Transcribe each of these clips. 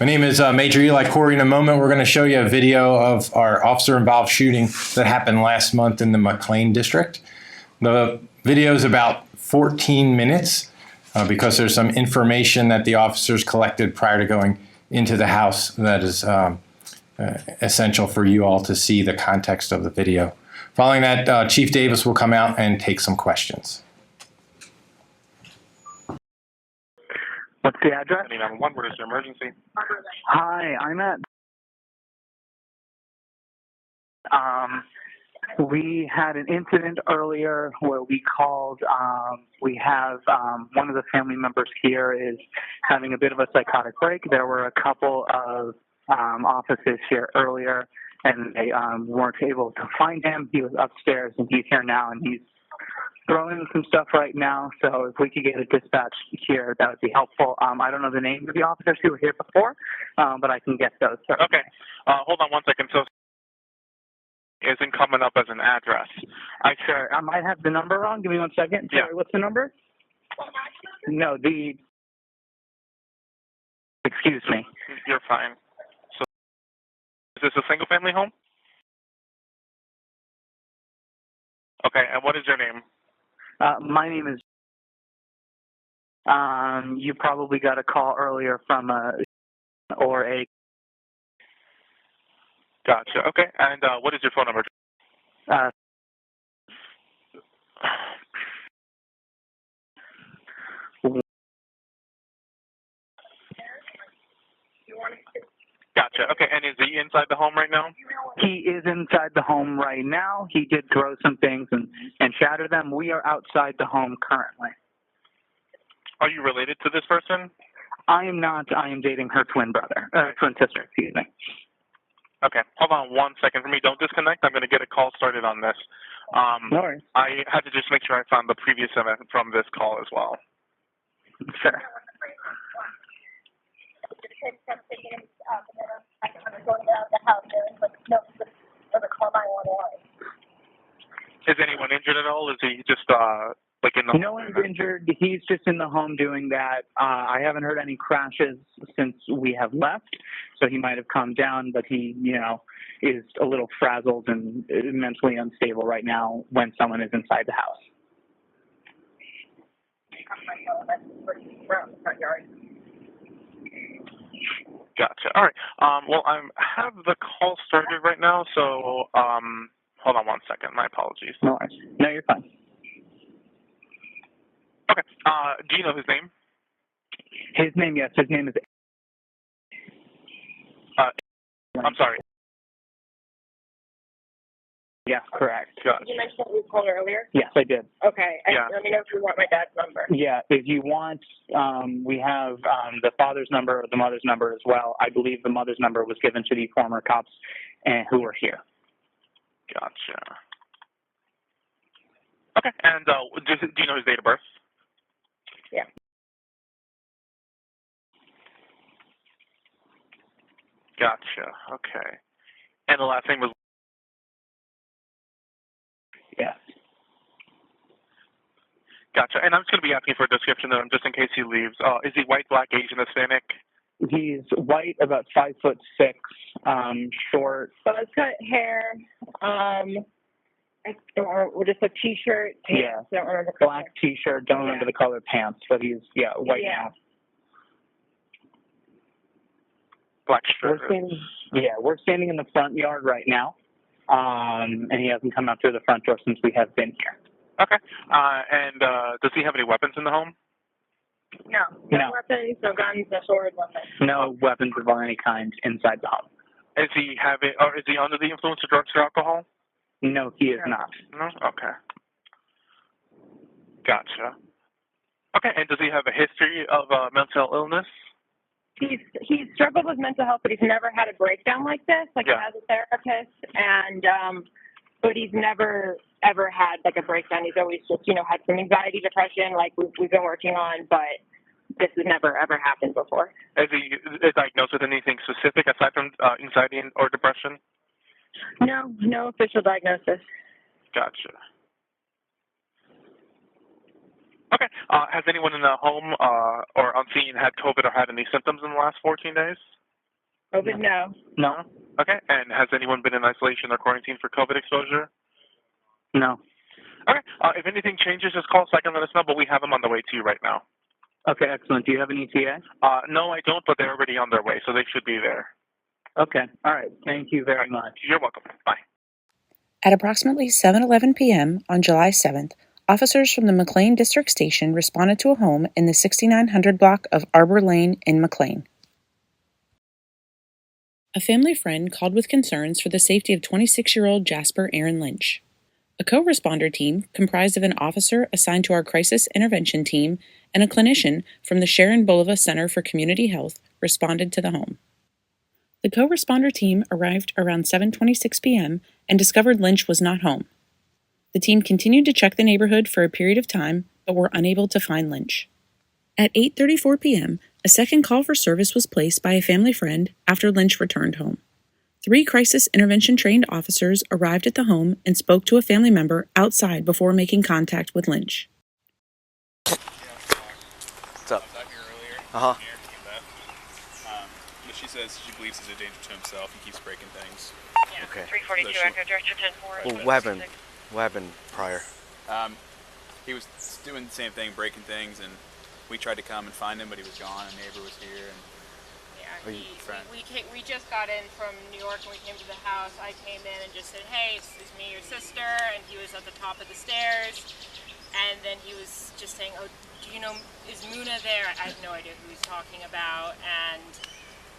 My name is Major Eli Corey. In a moment, we're going to show you a video of our officer-involved shooting that happened last month in the McLean district. The video is about 14 minutes because there's some information that the officers collected prior to going into the house that is essential for you all to see the context of the video. Following that, Chief Davis will come out and take some questions. What's the address? 911, what is your emergency? Hi, I'm at. We had an incident earlier where we called. We have one of the family members here is having a bit of a psychotic break. There were a couple of officers here earlier, and they weren't able to find him. He was upstairs, and he's here now, and he's throwing some stuff right now. So if we could get a dispatch here, that would be helpful. I don't know the names of the officers who were here before, but I can get those. Okay. Hold on 1 second. So isn't coming up as an address. Sure. I might have the number wrong. Give me 1 second. Yeah. Sorry, what's the number? No, excuse me. You're fine. So is this a single family home? Okay, and what is your name? My name is, you probably got a call earlier from a. Gotcha. Okay, and what is your phone number? Gotcha. Okay, and is he inside the home right now? He is inside the home right now. He did throw some things and shatter them. We are outside the home currently. Are you related to this person? I am not. I am dating her twin sister, excuse me. Okay, hold on 1 second for me. Don't disconnect. I'm going to get a call started on this. No worries. I had to just make sure I found the previous event from this call as well. Sure. Is anyone injured at all? Is he just like in the No one's injured. He's just in the home doing that. I haven't heard any crashes since we have left, so he might have calmed down, but he, is a little frazzled and mentally unstable right now when someone is inside the house. Gotcha. All right. Well, I have the call started right now, so hold on 1 second. My apologies. No worries. No, you're fine. Okay. Do you know his name? His name, yes. His name is. I'm sorry. Yes, correct. Gotcha. You mentioned that we called earlier? Yes, I did. Okay. Yeah. Let me know if you want my dad's number. Yeah, if you want, we have the father's number or the mother's number as well. I believe the mother's number was given to the former cops who were here. Gotcha. Okay. And do you know his date of birth? Yeah. Gotcha. Okay. And the last name was? Yes. Gotcha. And I'm just going to be asking for a description of him just in case he leaves. Is he white, black, Asian, Hispanic? He's white, about 5'6", short. Buzz cut hair, just a t-shirt, pants. Yeah. I don't remember. Black t-shirt, don't remember the color pants, but he's, white now. Black shirt. We're standing in the front yard right now, and he hasn't come out through the front door since we have been here. Okay. And does he have any weapons in the home? No weapons, no guns, no swords, nothing. No weapons of any kind inside the home. Is he under the influence of drugs or alcohol? No, he is not. No? Okay. Gotcha. Okay, and does he have a history of mental illness? He's struggled with mental health, but he's never had a breakdown like this. He has a therapist, and but he's never ever had like a breakdown. He's always just had some anxiety, depression, like we've been working on, but this has never ever happened before. Is he diagnosed with anything specific aside from anxiety or depression? No official diagnosis. Gotcha. Okay. Has anyone in the home or on scene had COVID or had any symptoms in the last 14 days? COVID, no. No. Okay. And has anyone been in isolation or quarantine for COVID exposure? No. Okay. If anything changes, just call SICE and let us know, but we have them on the way to you right now. Okay, excellent. Do you have an ETA? No, I don't, but they're already on their way, so they should be there. Okay. All right. Thank you very much. You're welcome. Bye. At approximately 7:11 p.m. on July 7th, officers from the McLean District Station responded to a home in the 6900 block of Arbor Lane in McLean. A family friend called with concerns for the safety of 26-year-old Jasper Aaron Lynch. A co-responder team, comprised of an officer assigned to our crisis intervention team and a clinician from the Sharon Bulova Center for Community Health, responded to the home. The co-responder team arrived around 7:26 p.m. and discovered Lynch was not home. The team continued to check the neighborhood for a period of time, but were unable to find Lynch. At 8:34 p.m., a second call for service was placed by a family friend after Lynch returned home. 3 crisis intervention-trained officers arrived at the home and spoke to a family member outside before making contact with Lynch. What's up? I was out here earlier. Uh-huh. Here, came back. But she says she believes he's a danger to himself. He keeps breaking things. Yeah. Okay. 342 So Echo Director 10-4. Well, what happened prior? He was doing the same thing, breaking things, and we tried to come and find him, but he was gone. A neighbor was here, and We just got in from New York and we came to the house. I came in and just said, hey, it's me, your sister, and he was at the top of the stairs. And then he was just saying, oh, do you know, is Muna there? I have no idea who he's talking about. And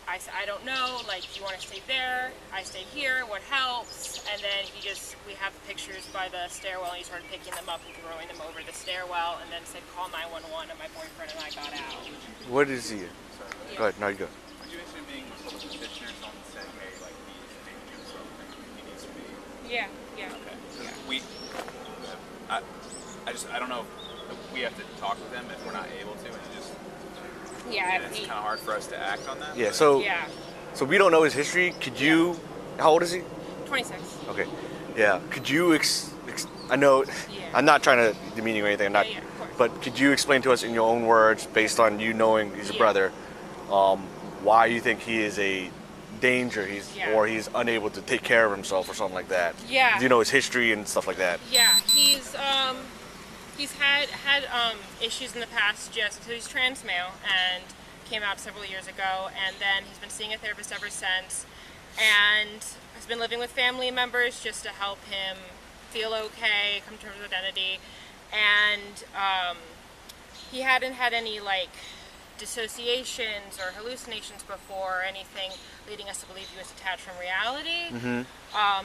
I said, I don't know, like, do you want to stay there? I stayed here, what helps? And then we have pictures by the stairwell, and he started picking them up and throwing them over the stairwell, and then said, call 911, and my boyfriend and I got out. What is he? Go ahead. No, you go. would you mention being suspicious or someone said, hey, like, he's a danger to himself, and he needs to be? Yeah. Okay. I don't know if we have to talk with him if we're not able to, and it's kind of hard for us to act on that. Yeah. but- So we don't know his history. Could you? How old is he? 26. Okay. Yeah. Could you? I know. Yeah. I'm not trying to demean you or anything. I'm not. Yeah, of course. But could you explain to us in your own words, based on you knowing he's a brother, why you think he is a danger? Or he's unable to take care of himself or something like that. Yeah. Do you know his history and stuff like that? Yeah, he's had issues in the past. So he's trans male and came out several years ago, and then he's been seeing a therapist ever since, and has been living with family members just to help him feel okay, come to terms with identity, and he hadn't had any like dissociations or hallucinations before, or anything leading us to believe he was detached from reality. Mm-hmm.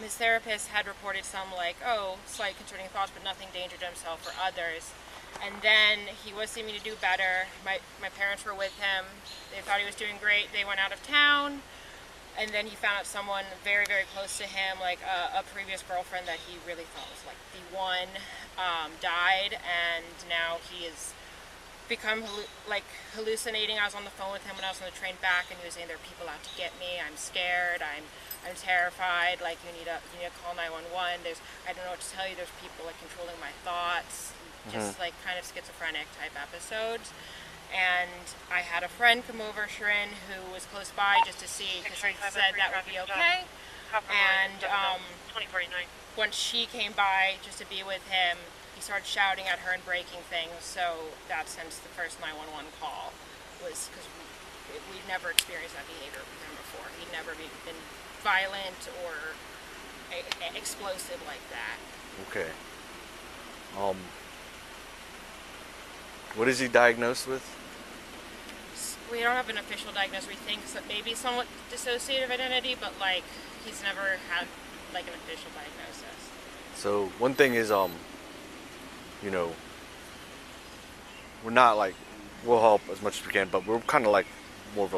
His therapist had reported some slight concerning thoughts, but nothing danger to himself or others. And then he was seeming to do better. My parents were with him. They thought he was doing great. They went out of town, and then he found out someone very, very close to him, like a previous girlfriend that he really thought was like the one, died, and now he is become hallucinating. I was on the phone with him when I was on the train back, and he was saying, there are people out to get me, I'm scared, I'm terrified, like you need to call 911. I don't know what to tell you, there's people like controlling my thoughts, just like kind of schizophrenic type episodes. And I had a friend come over, Shirin, who was close by just to see, because he said that would be okay. And once she came by just to be with him, he started shouting at her and breaking things. So that's since the first 911 call was because we'd never experienced that behavior with him before. He'd never been violent or explosive like that. Okay. What is he diagnosed with? We don't have an official diagnosis. We think maybe somewhat dissociative identity, but like he's never had like an official diagnosis. So one thing is, we're not like, we'll help as much as we can, but we're kind of like more of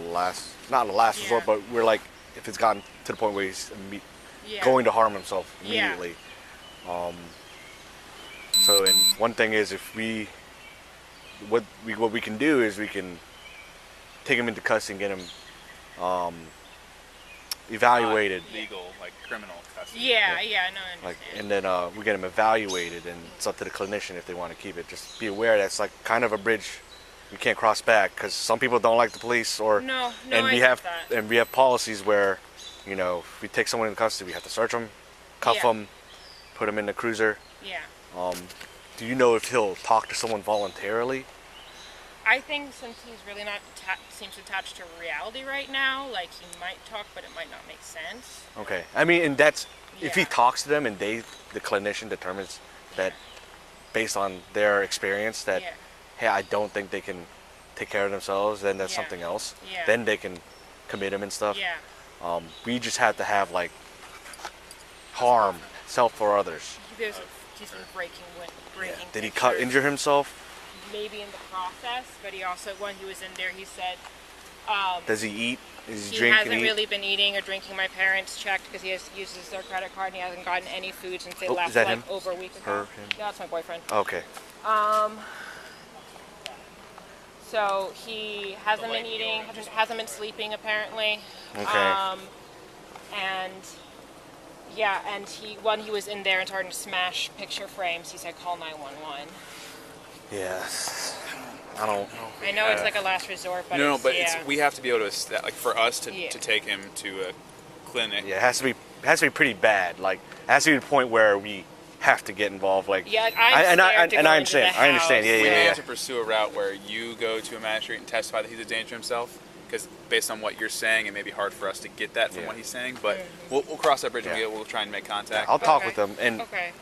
not a last resort, but we're like, if it's gotten to the point where he's going to harm himself immediately. So, and one thing is, what we can do is we can take him into custody and get him evaluated. Legal, like criminal custody. No, I understand. And then we get him evaluated, and it's up to the clinician if they want to keep it. Just be aware that's like kind of a bridge we can't cross back because some people don't like the police, or no, and I we get have that. and we have policies where, you know, if we take someone into custody, we have to search them, cuff them, put them in the cruiser. Yeah. Do you know if he'll talk to someone voluntarily? I think since he's really not seems attached to reality right now, like he might talk, but it might not make sense. Okay. I mean, and that's if he Yeah. talks to them and the clinician determines that based on their experience that, Yeah. hey, I don't think they can take care of themselves, then that's Yeah. something else. Yeah. Then they can commit them and stuff. Yeah. We just have to have like harm, self for others. He's been breaking. Did he pictures. injure himself? Maybe in the process, but he also, when he was in there, he said Does he eat? Is he he drink? hasn't really been eating or drinking. My parents checked because he uses their credit card and he hasn't gotten any food since they Oh, left is that like him? over a week ago. Her, him? Yeah, that's my boyfriend. Okay. So he hasn't been eating, hasn't been sleeping apparently. Okay. And yeah, and when he was in there and starting to smash picture frames, he said call 911. Yeah. I don't. I know it's like a last resort, but No, it's, but yeah. we have to be able to, like, for us to Yeah. take him to a clinic. Yeah, it has to be pretty bad. Like, it has to be the point where we have to get involved. Like, Yeah, I I'm scared to go I into understand. the I understand. Yeah, house. We yeah, may yeah. have to pursue a route where you go to a magistrate and testify that he's a danger to himself, because based on what you're saying, it may be hard for us to get that from Yeah. what he's saying. But we'll cross that bridge Yeah. and we'll try and make contact. I'll talk Okay. with them and Okay.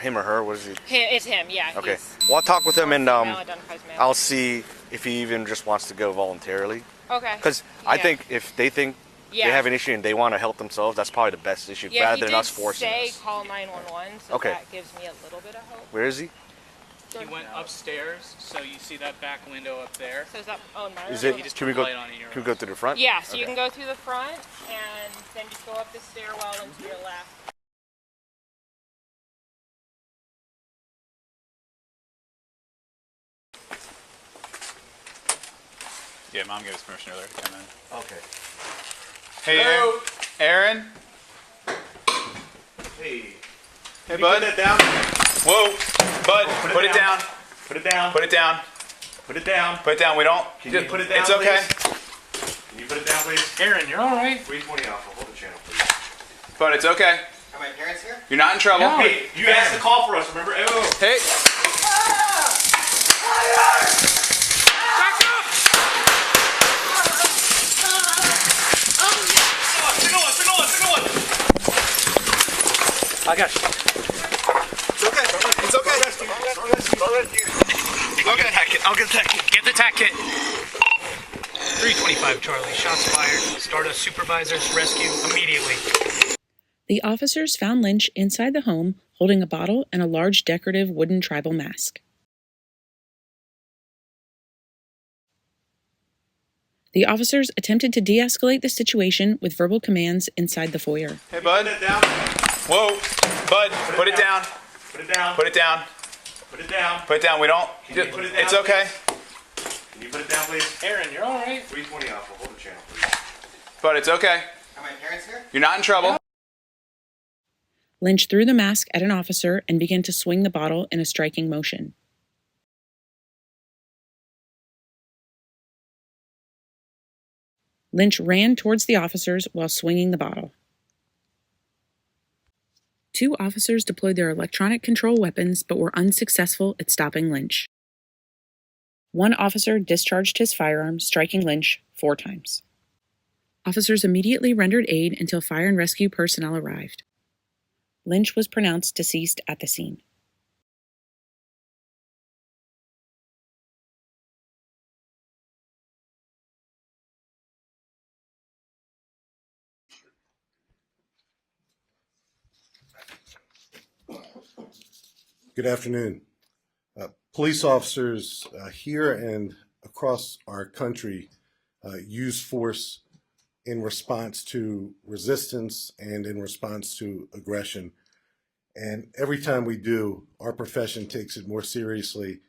him or her. What is it? It's him, yeah. Okay. he's- Well, I'll talk with him and Male identifies male. I'll see if he even just wants to go voluntarily. Okay. Because I Yeah. think if they think Yeah. they have an issue and they want to help themselves, that's probably the best issue, Yeah, rather he than did us forcing say us. call 911, so Okay. that gives me a little bit of hope. Where is he? He went upstairs, so you see that back window up there. So is that my Is room? it? just Can we put go? light on in your Can we go through the front? Yeah, so you Okay. can go through the front and then just go up the stairwell and to your left. Yeah, Mom gave us permission earlier to come in. Okay. Hey, Aaron. Hey. Hey, bud. Put that down. Whoa, bud. Put it down. Put it down. Put it down. Put it down. Put it down. We don't. Can you put it down, It's okay. please? Can you put it down, please? Aaron, you're all right. 320 alpha. Hold the channel, please. But it's okay. Are my parents here? You're not in trouble. No. Hey, you asked to call for us, remember? Oh. Hey. I got you. It's okay. It's okay. I'll get that kit. I'll get that kit. Get the tac kit. 325 Charlie. Shots fired. Stardust supervisors. Rescue immediately. The officers found Lynch inside the home holding a bottle and a large decorative wooden tribal mask. The officers attempted to de-escalate the situation with verbal commands inside the foyer. Hey, bud. Put it down. Whoa, bud. Put it down. Put it down. Put it down. Put it down. Put it down. We don't. Can you put it down, It's okay. Can you put it down, please? Aaron, you're all right. 320 alpha. Hold the channel, please. But it's okay. Are my parents here? You're not in trouble. Lynch threw the mask at an officer and began to swing the bottle in a striking motion. Lynch ran towards the officers while swinging the bottle. Two officers deployed their electronic control weapons but were unsuccessful at stopping Lynch. One officer discharged his firearm, striking Lynch 4 times. Officers immediately rendered aid until fire and rescue personnel arrived. Lynch was pronounced deceased at the scene. Good afternoon. Police officers here and across our country use force in response to resistance and in response to aggression. And every time we do, our profession takes it more seriously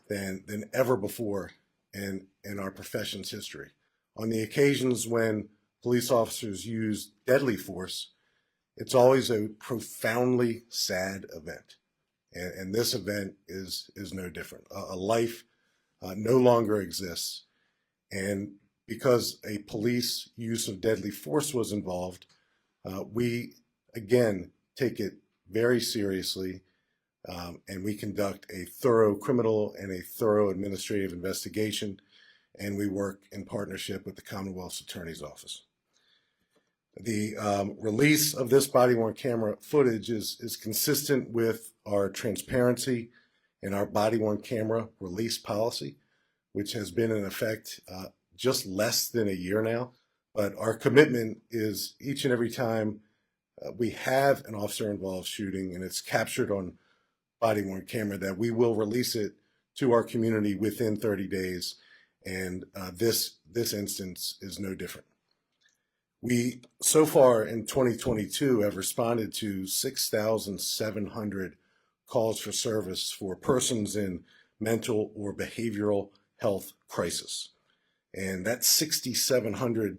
than ever before in our profession's history. On the occasions when police officers use deadly force, it's always a profoundly sad event. And this event is no different. A life no longer exists. And because a police use of deadly force was involved, we, again, take it very seriously, and we conduct a thorough criminal and a thorough administrative investigation, and we work in partnership with the Commonwealth's Attorney's Office. The release of this body-worn camera footage is consistent with our transparency and our body-worn camera release policy, which has been in effect just less than a year now. But our commitment is each and every time we have an officer-involved shooting and it's captured on body-worn camera, that we will release it to our community within 30 days. And this instance is no different. We, so far in 2022, have responded to 6,700 calls for service for persons in mental or behavioral health crisis. And that 6,700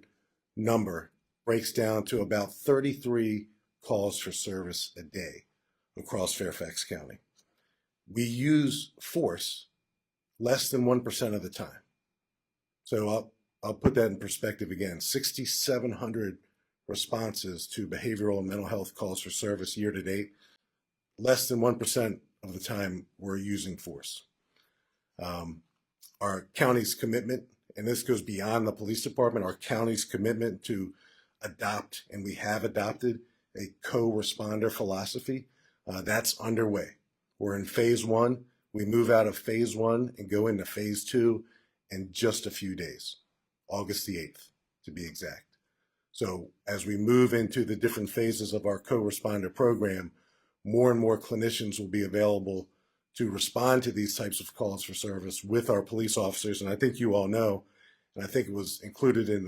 number breaks down to about 33 calls for service a day across Fairfax County. We use force less than 1% of the time. So I'll put that in perspective again. 6,700 responses to behavioral and mental health calls for service year to date. Less than 1% of the time we're using force. Our county's commitment, and this goes beyond the police department, our county's commitment to adopt, and we have adopted, a co-responder philosophy, that's underway. We're in phase 1. We move out of phase 1 and go into phase 2 in just a few days, August the 8th to be exact. So as we move into the different phases of our co-responder program, more and more clinicians will be available to respond to these types of calls for service with our police officers. And I think you all know, and I think it was included in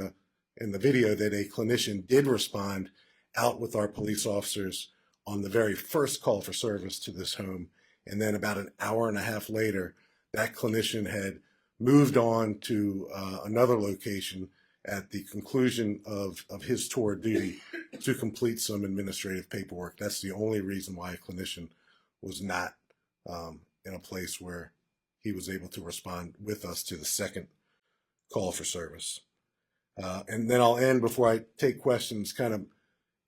the video, that a clinician did respond out with our police officers on the very first call for service to this home. And then about an hour and a half later, that clinician had moved on to another location at the conclusion of his tour of duty to complete some administrative paperwork. That's the only reason why a clinician was not in a place where he was able to respond with us to the second call for service. And then I'll end, before I take questions, kind of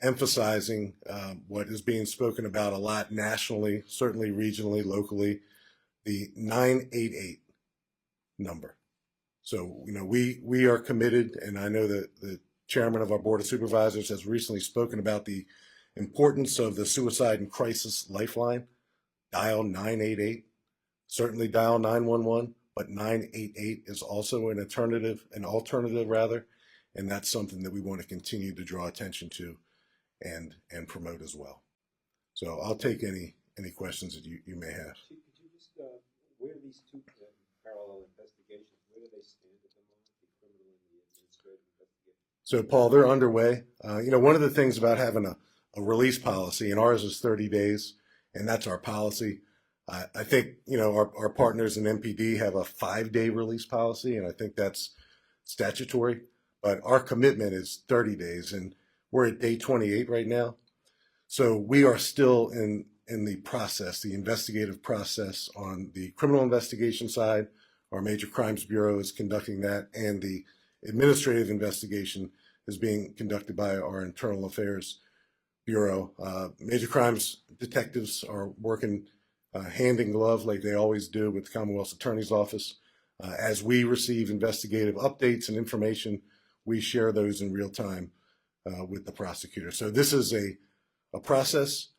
emphasizing what is being spoken about a lot nationally, certainly regionally, locally, the 988 number. So, you know, we are committed, and I know that the chairman of our Board of Supervisors has recently spoken about the importance of the Suicide and Crisis Lifeline. Dial 988, certainly dial 911, but 988 is also an alternative, and that's something that we want to continue to draw attention to and promote as well. So I'll take any questions that you may have. Could you just, where do these two parallel investigations, where do they stand at the moment, the criminal and the administrative investigation? So Paul, they're underway. You know, one of the things about having a release policy, and ours is 30 days, and that's our policy. I think, you know, our partners in MPD have a 5-day release policy, and I think that's statutory, but our commitment is 30 days, and we're at day 28 right now. So we are still in the process, the investigative process on the criminal investigation side. Our Major Crimes Bureau is conducting that, and the administrative investigation is being conducted by our Internal Affairs Bureau. Major crimes detectives are working hand in glove like they always do with the Commonwealth's Attorney's Office. As we receive investigative updates and information, we share those in real time with the prosecutor. So this is a process.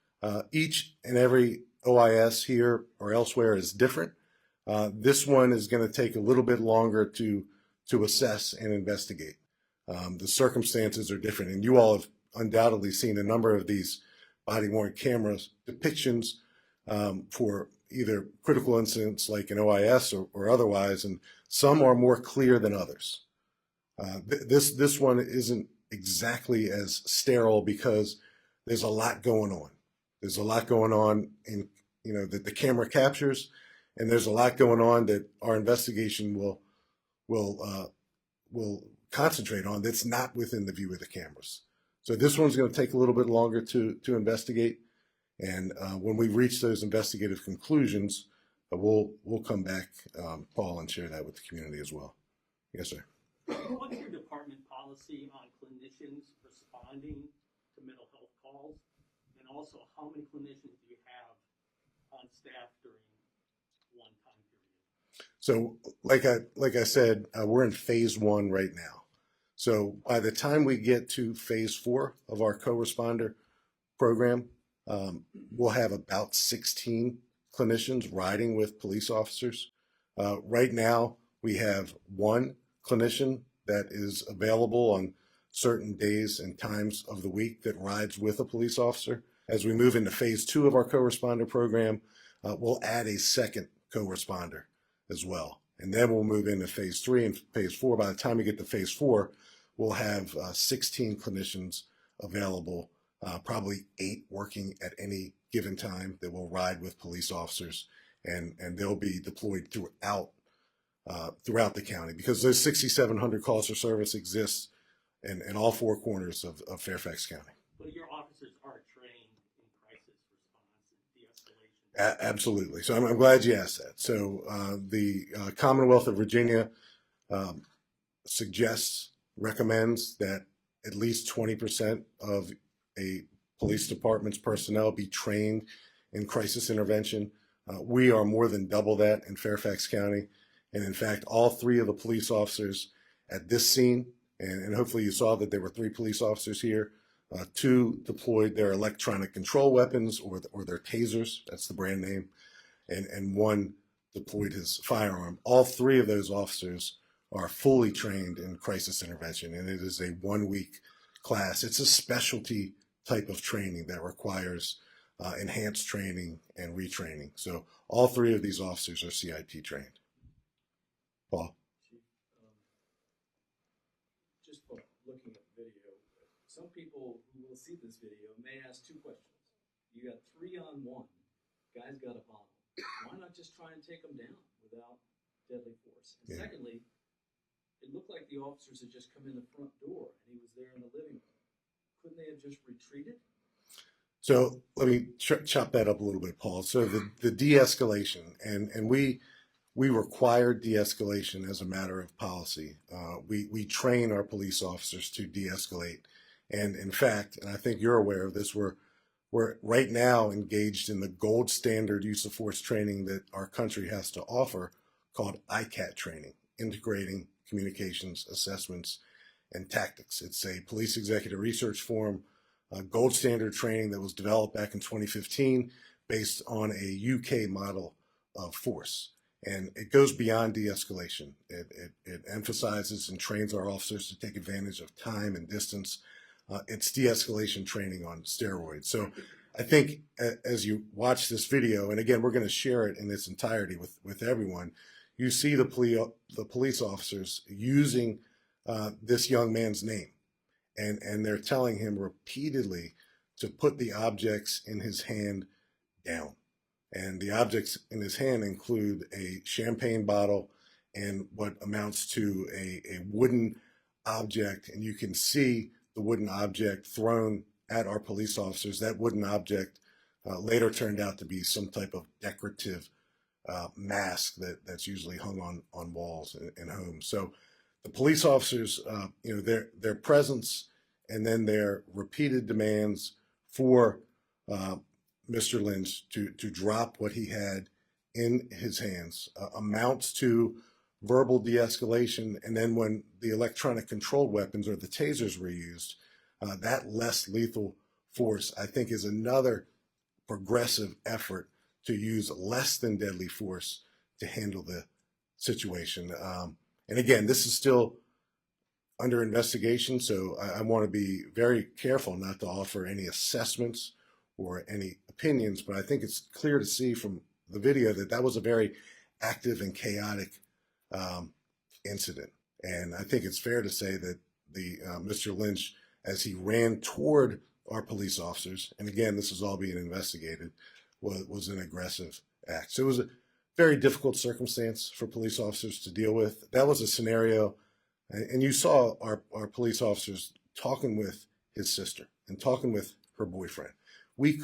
Each and every OIS here or elsewhere is different. This one is going to take a little bit longer to assess and investigate. The circumstances are different, and you all have undoubtedly seen a number of these body-worn cameras depictions for either critical incidents like an OIS or otherwise, and some are more clear than others. This one isn't exactly as sterile because there's a lot going on. There's a lot going on in, you know, that the camera captures, and there's a lot going on that our investigation will concentrate on that's not within the view of the cameras. So this one's going to take a little bit longer to investigate, and when we reach those investigative conclusions, But we'll come back, Paul, and share that with the community as well. Yes, sir. What's your department policy on clinicians responding to mental health calls? And also, how many clinicians do you have on staff during one time period? So like I said, we're in phase 1 right now. So by the time we get to phase 4 of our co-responder program, we'll have about 16 clinicians riding with police officers. Right now, we have 1 clinician that is available on certain days and times of the week that rides with a police officer. As we move into phase 2 of our co-responder program, we'll add a second co-responder as well. And then we'll move into phase 3 and phase 4. By the time we get to phase 4, we'll have 16 clinicians available, probably 8 working at any given time that will ride with police officers, and they'll be deployed throughout the county, because those 6,700 calls for service exist in all 4 corners of Fairfax County. But your officers are trained in crisis response and de-escalation. Absolutely. So I'm glad you asked that. So the Commonwealth of Virginia recommends that at least 20% of a police department's personnel be trained in crisis intervention. We are more than double that in Fairfax County. And in fact, all 3 of the police officers at this scene, and hopefully you saw that there were 3 police officers here, 2 deployed their electronic control weapons or their tasers, that's the brand name, and 1 deployed his firearm. All 3 of those officers are fully trained in crisis intervention, and it is a 1-week class. It's a specialty type of training that requires enhanced training and retraining. So all 3 of these officers are CIT trained. Paul? Just from looking at the video, some people who will see this video may ask 2 questions. You got 3 on 1, guy's got a bomb. Why not just try and take him down without deadly force? And secondly, it looked like the officers had just come in the front door and he was there in the living room. Couldn't they have just retreated? So let me chop that up a little bit, Paul. So the de-escalation, and we require de-escalation as a matter of policy. We train our police officers to de-escalate. And in fact, and I think you're aware of this, we're right now engaged in the gold standard use of force training that our country has to offer, called ICAT training, integrating communications, assessments, and tactics. It's a police executive research forum, gold standard training that was developed back in 2015 based on a UK model of force. And it goes beyond de-escalation. It emphasizes and trains our officers to take advantage of time and distance. It's de-escalation training on steroids. So I think as you watch this video, and again, we're going to share it in its entirety with everyone, you see the police officers using this young man's name. And they're telling him repeatedly to put the objects in his hand down. And the objects in his hand include a champagne bottle and what amounts to a wooden object. And you can see the wooden object thrown at our police officers. That wooden object later turned out to be some type of decorative mask that's usually hung on walls in homes. So the police officers, their presence and then their repeated demands for Mr. Lynch to drop what he had in his hands amounts to verbal de-escalation. And then when the electronic controlled weapons or the tasers were used, that less lethal force, I think, is another progressive effort to use less than deadly force to handle the situation. And again, this is still under investigation, so I want to be very careful not to offer any assessments or any opinions, but I think it's clear to see from the video that was a very active and chaotic incident. And I think it's fair to say that Mr. Lynch, as he ran toward our police officers, and again, this is all being investigated, was an aggressive act. So it was a very difficult circumstance for police officers to deal with. That was a scenario, and you saw our police officers talking with his sister and talking with her boyfriend. We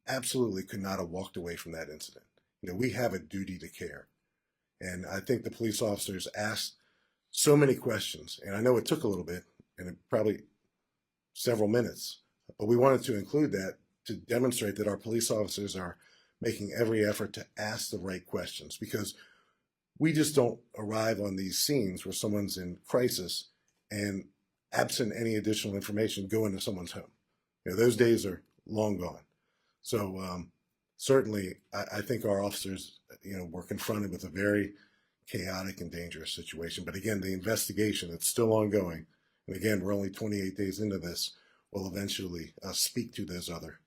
absolutely could not have walked away from that incident. we have a duty to care. And I think the police officers asked so many questions, and I know it took a little bit, and it probably several minutes, but we wanted to include that to demonstrate that our police officers are making every effort to ask the right questions, because we just don't arrive on these scenes where someone's in crisis and, absent any additional information, go into someone's home. Those days are long gone. So certainly, I think our officers, were confronted with a very chaotic and dangerous situation. But again, the investigation, it's still ongoing. And again, we're only 28 days into this. Will eventually speak to those other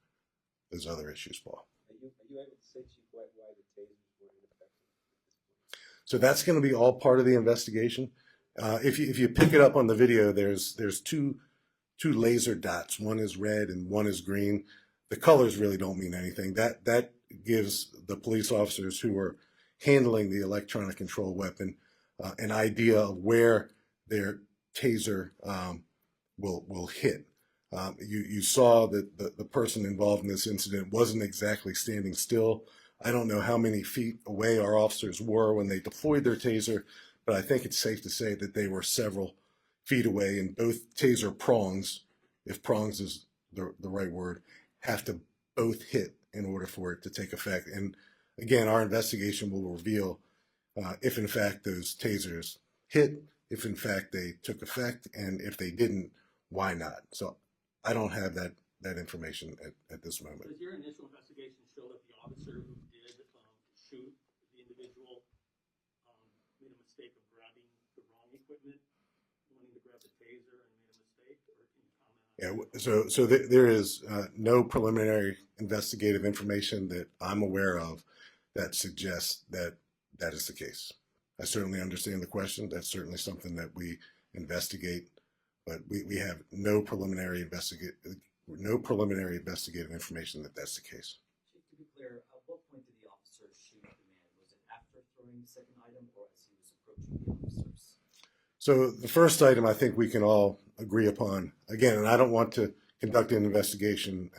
issues, Paul. Are you able to say, Chief, why the tasers were ineffective? So that's going to be all part of the investigation. If you pick it up on the video, there's two laser dots. One is red and one is green. The colors really don't mean anything. That gives the police officers who are handling the electronic control weapon an idea of where their taser will hit. You saw that the person involved in this incident wasn't exactly standing still. I don't know how many feet away our officers were when they deployed their taser, but I think it's safe to say that they were several feet away, and both taser prongs, if prongs is the right word, have to both hit in order for it to take effect. And again, our investigation will reveal if in fact those tasers hit, if in fact they took effect, and if they didn't, why not? So I don't have that information at this moment. Does your initial investigation show that the officer who did shoot the individual made a mistake of grabbing the wrong equipment, wanting to grab the taser and made a mistake? Or can you comment on that? So there is no preliminary investigative information that I'm aware of that suggests that that is the case. I certainly understand the question. That's certainly something that we investigate, but we have no preliminary investigative information that that's the case. Chief, to be clear, at what point did the officer shoot the man? Was it after throwing the second item or as he was approaching the officers? So the first item I think we can all agree upon, again, and I don't want to conduct an investigation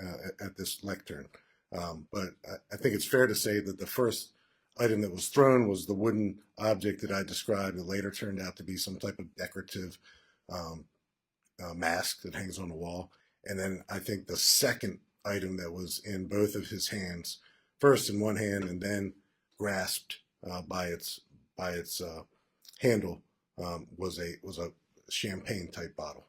at this lectern, but I think it's fair to say that the first item that was thrown was the wooden object that I described. It later turned out to be some type of decorative mask that hangs on the wall. And then I think the second item that was in both of his hands, first in one hand and then grasped by its handle, was a champagne type bottle.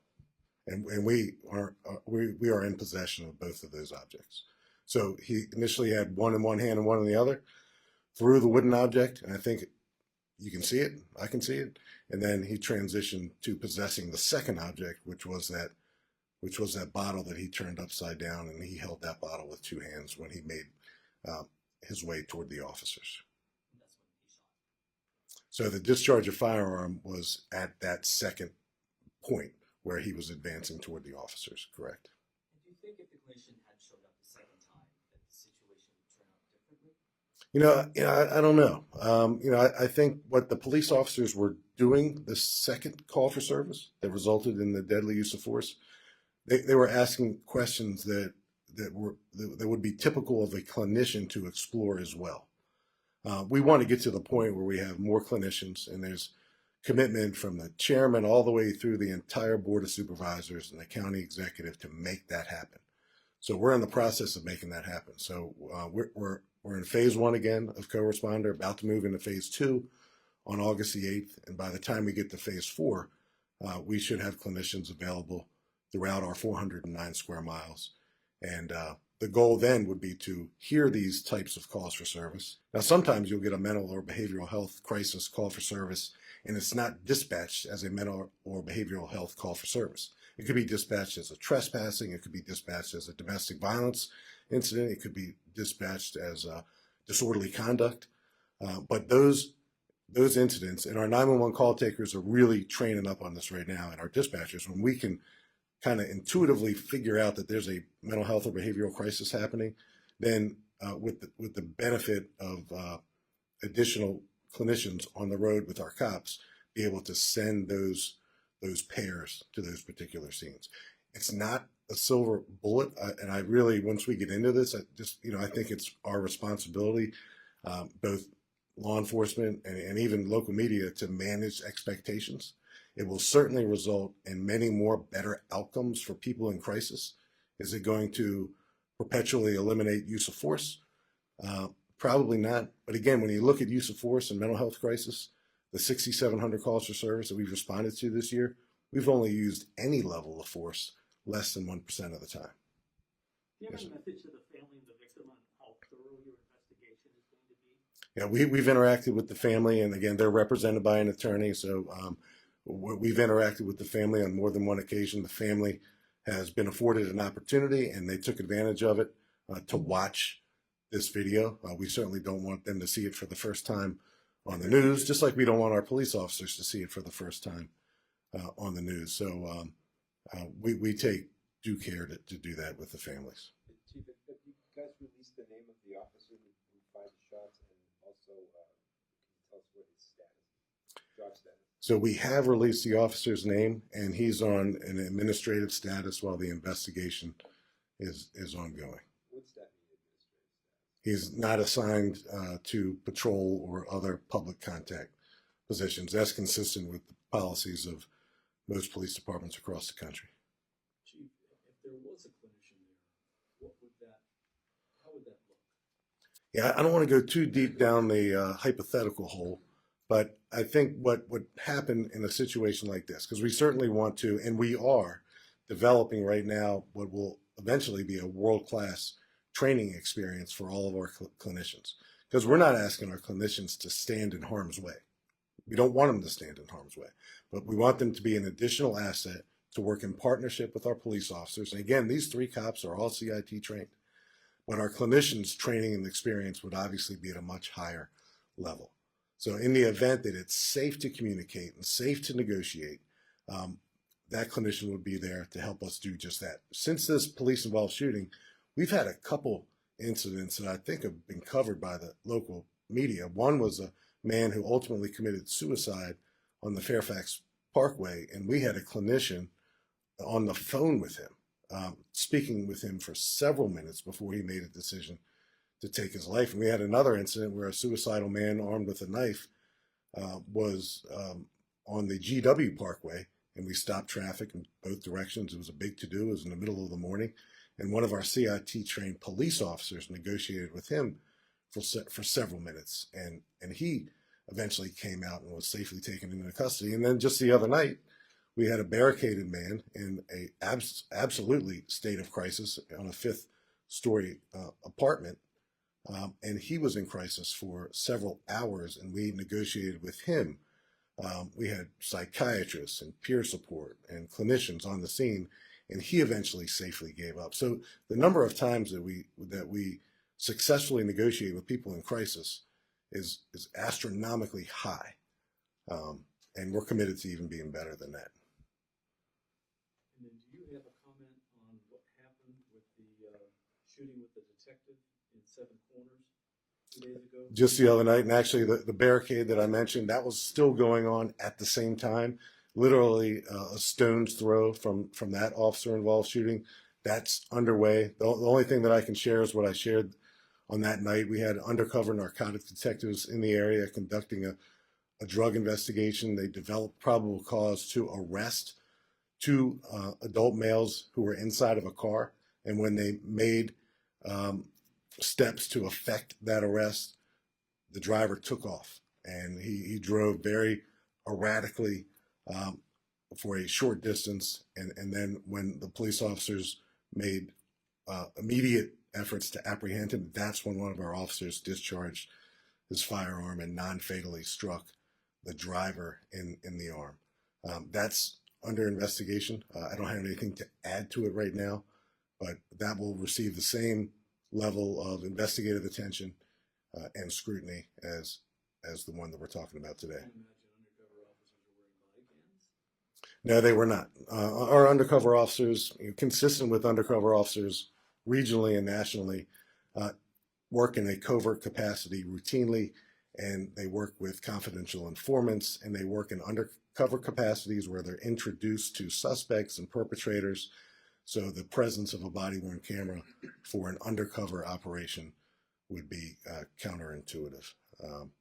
And we are in possession of both of those objects. So he initially had one in one hand and one in the other, threw the wooden object, and I think you can see it, I can see it, and then he transitioned to possessing the second object, which was that bottle that he turned upside down, and he held that bottle with two hands when he made his way toward the officers. So the discharge of firearm was at that second point where he was advancing toward the officers, correct? Do you think if the clinician had showed up the second time, that the situation would turn out differently? I don't know. I think what the police officers were doing, the second call for service that resulted in the deadly use of force, they were asking questions that would be typical of a clinician to explore as well. We want to get to the point where we have more clinicians, and there's commitment from the chairman all the way through the entire board of supervisors and the county executive to make that happen. So we're in the process of making that happen. So we're in phase 1 again of co-responder, about to move into phase 2 on August the 8th. And by the time we get to phase 4, we should have clinicians available throughout our 409 square miles. And the goal then would be to hear these types of calls for service. Now, sometimes you'll get a mental or behavioral health crisis call for service, and it's not dispatched as a mental or behavioral health call for service. It could be dispatched as a trespassing. It could be dispatched as a domestic violence incident. It could be dispatched as disorderly conduct. But those incidents, and our 911 call takers are really training up on this right now, and our dispatchers, when we can kind of intuitively figure out that there's a mental health or behavioral crisis happening, then with the benefit of additional clinicians on the road with our cops, be able to send those pairs to those particular scenes. It's not a silver bullet, and I really, once we get into this, I think it's our responsibility. both law enforcement and even local media to manage expectations. It will certainly result in many more better outcomes for people in crisis. Is it going to perpetually eliminate use of force? Probably not. But again, when you look at use of force and mental health crisis, the 6,700 calls for service that we've responded to this year, we've only used any level of force less than 1% of the time. Do you have a message to the family and the victim on how thorough your investigation is going to be? Yeah, we've interacted with the family, and again, they're represented by an attorney, so we've interacted with the family on more than one occasion. The family has been afforded an opportunity, and they took advantage of it to watch this video. We certainly don't want them to see it for the first time on the news, just like we don't want our police officers to see it for the first time on the news. So we take due care to do that with the families. Chief, have you guys released the name of the officer who fired the shots, and also can you tell us what his status, job status? So we have released the officer's name, and he's on an administrative status while the investigation is ongoing. What's that mean, administrative status? He's not assigned to patrol or other public contact positions. That's consistent with the policies of most police departments across the country. Chief, if there was a clinician there, how would that look? Yeah, I don't want to go too deep down the hypothetical hole, but I think what would happen in a situation like this, because we certainly want to, and we are developing right now what will eventually be a world-class training experience for all of our clinicians, because we're not asking our clinicians to stand in harm's way. We don't want them to stand in harm's way, but we want them to be an additional asset to work in partnership with our police officers. And again, these 3 cops are all CIT trained, but our clinicians' training and experience would obviously be at a much higher level. So in the event that it's safe to communicate and safe to negotiate, that clinician would be there to help us do just that. Since this police-involved shooting, we've had a couple incidents that I think have been covered by the local media. One was a man who ultimately committed suicide on the Fairfax Parkway, and we had a clinician on the phone with him, speaking with him for several minutes before he made a decision to take his life. And we had another incident where a suicidal man armed with a knife was on the GW Parkway, and we stopped traffic in both directions. It was a big to-do. It was in the middle of the morning, and one of our CIT-trained police officers negotiated with him for several minutes, and he eventually came out and was safely taken into custody. And then just the other night, we had a barricaded man in a absolutely state of crisis on a 5th-story apartment, and he was in crisis for several hours, and we negotiated with him. We had psychiatrists and peer support and clinicians on the scene, and he eventually safely gave up. So the number of times that we successfully negotiate with people in crisis is astronomically high, and we're committed to even being better than that. And then do you have a comment on what happened with the shooting with the detective in 7 Corners 2 days ago? Just the other night, and actually the barricade that I mentioned, that was still going on at the same time, literally a stone's throw from that officer-involved shooting. That's underway. The only thing that I can share is what I shared on that night. We had undercover narcotic detectives in the area conducting a drug investigation. They developed probable cause to arrest 2 adult males who were inside of a car. And when they made steps to effect that arrest, the driver took off, and he drove very erratically for a short distance. And then when the police officers made immediate efforts to apprehend him, that's when one of our officers discharged his firearm and non-fatally struck the driver in the arm. That's under investigation. I don't have anything to add to it right now, but that will receive the same level of investigative attention and scrutiny as the one that we're talking about today. No, they were not. Our undercover officers, consistent with undercover officers regionally and nationally, work in a covert capacity routinely, and they work with confidential informants, and they work in undercover capacities where they're introduced to suspects and perpetrators. So the presence of a body-worn camera for an undercover operation would be counterintuitive.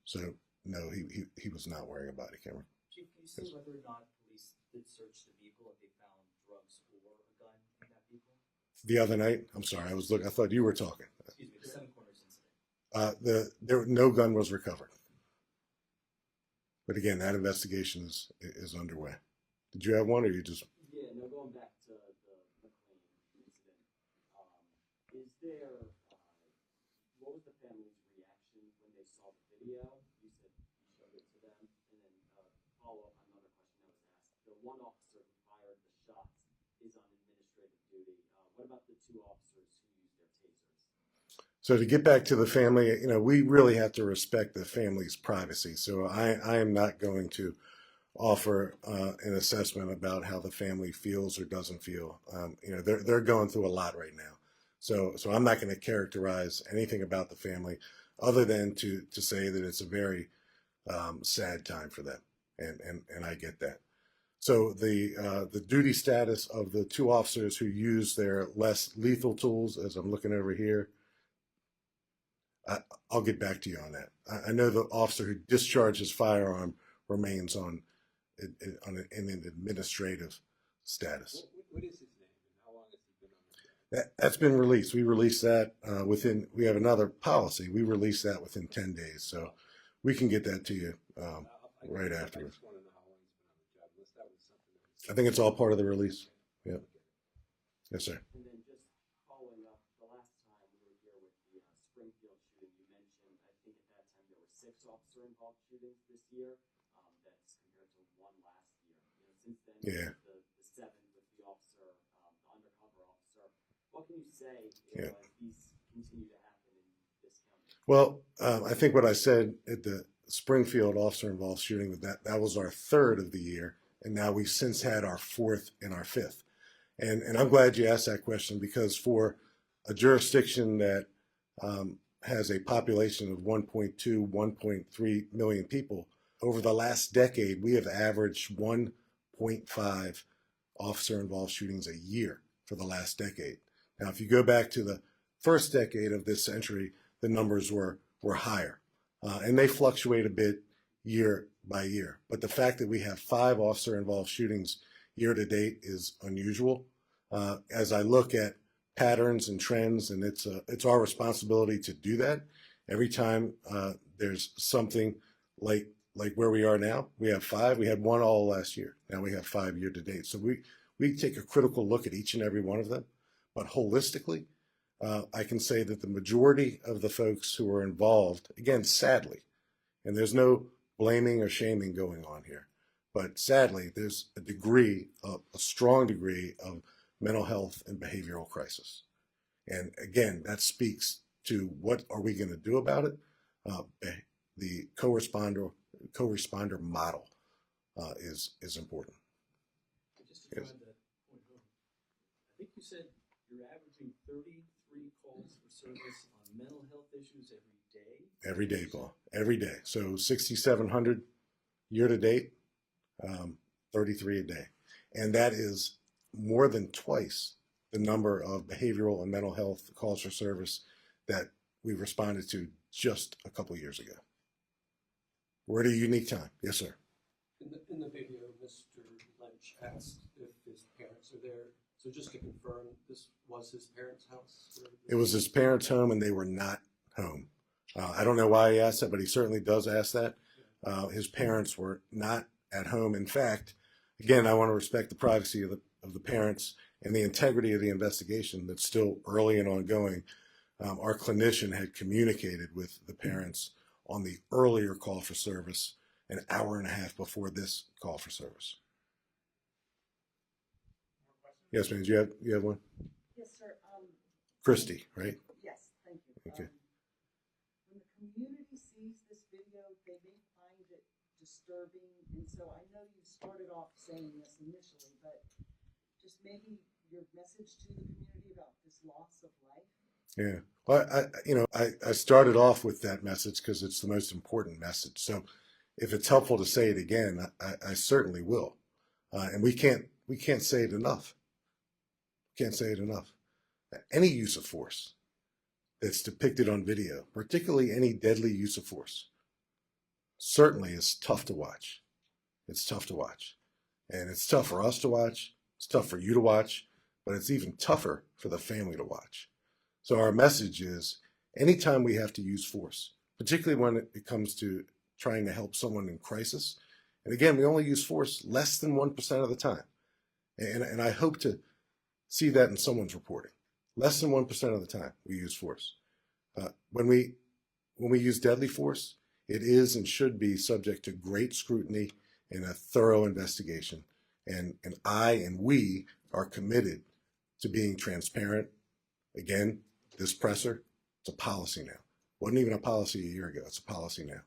So no, he was not wearing a body camera. Chief, can you say whether or not police did search the vehicle if they found drugs or a gun in that vehicle? The other night, I'm sorry, I thought you were talking. Excuse me, the Seven Corners incident. No gun was recovered. But again, that investigation is underway. Did you have one, or you just? Yeah, no, going back to the McLean incident, is there, what was the family's reaction when they saw the video? You said you showed it to them, and then follow up on another question that was asked. The one officer who fired the shots is on administrative duty. What about the two officers who used their tasers? So to get back to the family, we really have to respect the family's privacy. So I am not going to offer an assessment about how the family feels or doesn't feel. They're going through a lot right now. So I'm not going to characterize anything about the family other than to say that it's a very sad time for them. And I get that. So the duty status of the two officers who use their less lethal tools, as I'm looking over here, I'll get back to you on that. I know the officer who discharged his firearm remains in an administrative status. What is his name, and how long has he been on? That's been released. We released that we have another policy. We released that within 10 days. So we can get that to you right afterwards. I just want to know how long he's been on the job, unless that was something that was... I think it's all part of the release. Yep. Yes, sir. And then just following up, the last time we were here with the Springfield shooting, you mentioned, I think at that time there were 6 officer-involved shootings this year. That's compared to 1 last year. Since then, Yeah. the 7 with the officer, the undercover officer. What can you say if these continue to happen in this county? Well, I think what I said at the Springfield officer-involved shooting, that was our 3rd of the year, and now we've since had our 4th and our 5th. And I'm glad you asked that question, because for a jurisdiction that has a population of 1.2, 1.3 million people, over the last decade, we have averaged 1.5 officer-involved shootings a year for the last decade. Now, if you go back to the first decade of this century, the numbers were higher. And they fluctuate a bit year by year. But the fact that we have 5 officer-involved shootings year to date is unusual. As I look at patterns and trends, and it's our responsibility to do that. Every time there's something like where we are now, we have 5. We had 1 all last year. Now we have 5 year to date. So we take a critical look at each and every one of them. But holistically, I can say that the majority of the folks who are involved, again, sadly, and there's no blaming or shaming going on here, but sadly, there's a strong degree of mental health and behavioral crisis. And again, that speaks to what are we going to do about it? The co-responder model is important. Just to drive that point home, I think you said you're averaging 33 calls for service on mental health issues every day? Every day, Paul. Every day. So 6,700 year to date, 33 a day. And that is more than twice the number of behavioral and mental health calls for service that we responded to just a couple years ago. We're at a unique time. Yes, sir. In the video, Mr. Lynch asked if his parents are there. So just to confirm, this was his parents' house? It was his parents' home, and they were not home. I don't know why he asked that, but he certainly does ask that. His parents were not at home. In fact, again, I want to respect the privacy of the parents and the integrity of the investigation that's still early and ongoing. Our clinician had communicated with the parents on the earlier call for service an hour and a half before this call for service. Yes, ma'am. Do you have one? Yes, sir. Christy, right? Yes, thank you. Okay. When the community sees this video, they may find it disturbing, and so I know you started off saying this initially, but just maybe your message to the community about this loss of life. Yeah. Well, I started off with that message because it's the most important message. So if it's helpful to say it again, I certainly will. And we can't say it enough. Can't say it enough. Any use of force that's depicted on video, particularly any deadly use of force, certainly is tough to watch. It's tough to watch. And it's tough for us to watch. It's tough for you to watch, but it's even tougher for the family to watch. So our message is anytime we have to use force, particularly when it comes to trying to help someone in crisis, and again, we only use force less than 1% of the time. And I hope to see that in someone's reporting. Less than 1% of the time we use force. When we use deadly force, it is and should be subject to great scrutiny and a thorough investigation. And I and we are committed to being transparent. Again, this presser, it's a policy now. Wasn't even a policy a year ago, it's a policy now.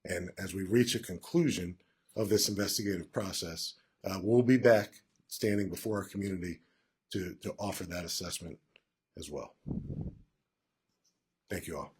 And as we reach a conclusion of this investigative process, we'll be back standing before our community to offer that assessment as well. Thank you all.